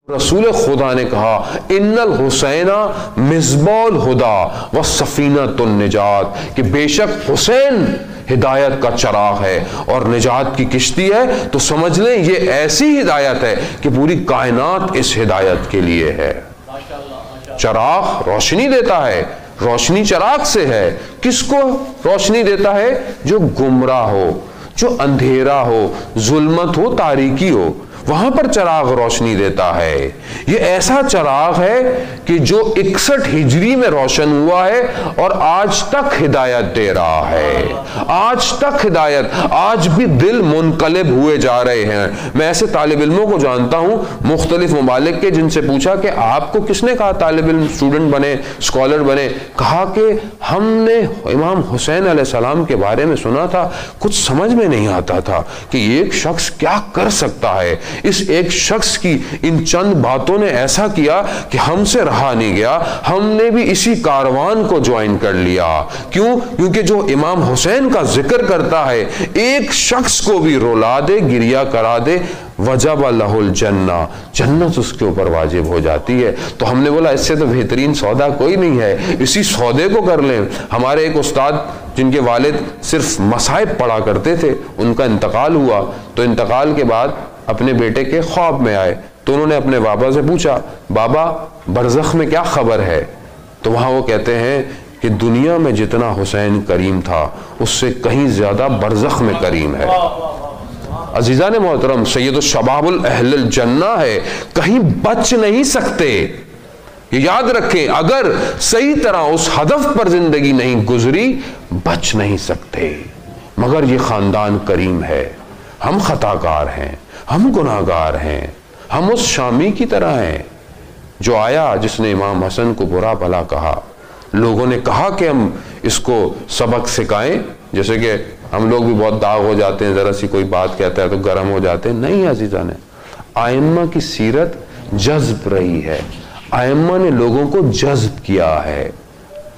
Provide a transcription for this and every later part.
رسول خدا نے کہا ان الحسین مصباح الہدی والسفینۃ النجات، کہ بے شک حسین ہدایت کا چراغ ہے اور نجات کی کشتی ہے، تو سمجھ لیں یہ ایسی ہدایت ہے کہ پوری کائنات اس ہدایت کے لیے ہے۔ چراغ روشنی دیتا ہے، روشنی چراغ سے ہے۔ کس کو روشنی دیتا ہے؟ جو گمراہ ہو، جو اندھیرا ہو، ظلمت ہو، تاریکی ہو، وہاں پر چراغ روشنی دیتا ہے۔ یہ ایسا چراغ ہے کہ جو 61 ہجری میں روشن ہوا ہے اور آج تک ہدایت دے رہا ہے، آج تک ہدایت۔ آج بھی دل منقلب ہوئے جا رہے ہیں۔ میں ایسے طالب علموں کو جانتا ہوں مختلف ممالک کے، جن سے پوچھا کہ آپ کو کس نے کہا طالب علم اسٹوڈنٹ بنے، اسکالر بنے؟ کہا کہ ہم نے امام حسین علیہ السلام کے بارے میں سنا تھا، کچھ سمجھ میں نہیں آتا تھا کہ ایک شخص کیا کر سکتا ہے۔ اس ایک شخص کی ان چند باتوں نے ایسا کیا کہ ہم سے رہا نہیں گیا، ہم نے بھی اسی کاروان کو جوائن کر لیا۔ کیوں؟ کیونکہ جو امام حسین کا ذکر کرتا ہے، ایک شخص کو بھی رولا دے، گریا کرا دے، وجب لہ الجنہ، جنت اس کے اوپر واجب ہو جاتی ہے۔ تو ہم نے بولا اس سے تو بہترین سودا کوئی نہیں ہے، اسی سودے کو کر لیں۔ ہمارے ایک استاد جن کے والد صرف مصائب پڑھا کرتے تھے، ان کا انتقال ہوا، تو انتقال کے بعد اپنے بیٹے کے خواب میں آئے، تو انہوں نے اپنے بابا سے پوچھا، بابا برزخ میں کیا خبر ہے؟ تو وہاں وہ کہتے ہیں کہ دنیا میں جتنا حسین کریم تھا اس سے کہیں زیادہ برزخ میں کریم ہے۔ عزیزان محترم، سید الشباب الاہل الجنہ ہے، کہیں بچ نہیں سکتے۔ یہ یاد رکھیں، اگر صحیح طرح اس ہدف پر زندگی نہیں گزری بچ نہیں سکتے۔ مگر یہ خاندان کریم ہے، ہم خطا کار ہیں، ہم گناہگار ہیں، ہم اس شامی کی طرح ہیں جو آیا جس نے امام حسن کو برا بھلا کہا۔ لوگوں نے کہا کہ ہم اس کو سبق سکھائیں، جیسے کہ ہم لوگ بھی بہت داغ ہو جاتے ہیں، ذرا سی کوئی بات کہتا ہے تو گرم ہو جاتے ہیں۔ نہیں عزیزان، ائمہ کی سیرت جذب رہی ہے، ائمہ نے لوگوں کو جذب کیا ہے۔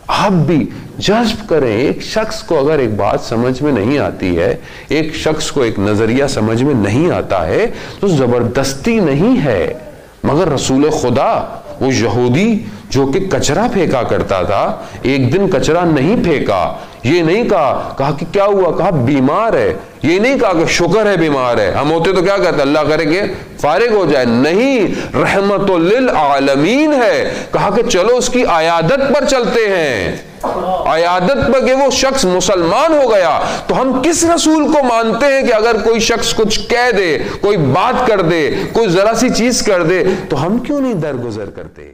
آپ بھی جذب کریں۔ ایک شخص کو اگر ایک بات سمجھ میں نہیں آتی ہے، ایک شخص کو ایک نظریہ سمجھ میں نہیں آتا ہے، تو زبردستی نہیں ہے۔ مگر رسول خدا، وہ یہودی جو کہ کچرا پھینکا کرتا تھا، ایک دن کچرا نہیں پھینکا، یہ نہیں کہا کہ کیا ہوا، کہا بیمار ہے، یہ نہیں کہا کہ شکر ہے بیمار ہے۔ ہم ہوتے تو کیا کہتے، اللہ کرے کہ فارغ ہو جائے، نہیں، رحمت للعالمین ہے، کہا کہ چلو اس کی عیادت پر چلتے ہیں، عیادت پر، کہ وہ شخص مسلمان ہو گیا۔ تو ہم کس رسول کو مانتے ہیں کہ اگر کوئی شخص کچھ کہہ دے، کوئی بات کر دے، کوئی ذرا سی چیز کر دے، تو ہم کیوں نہیں درگزر کرتے؟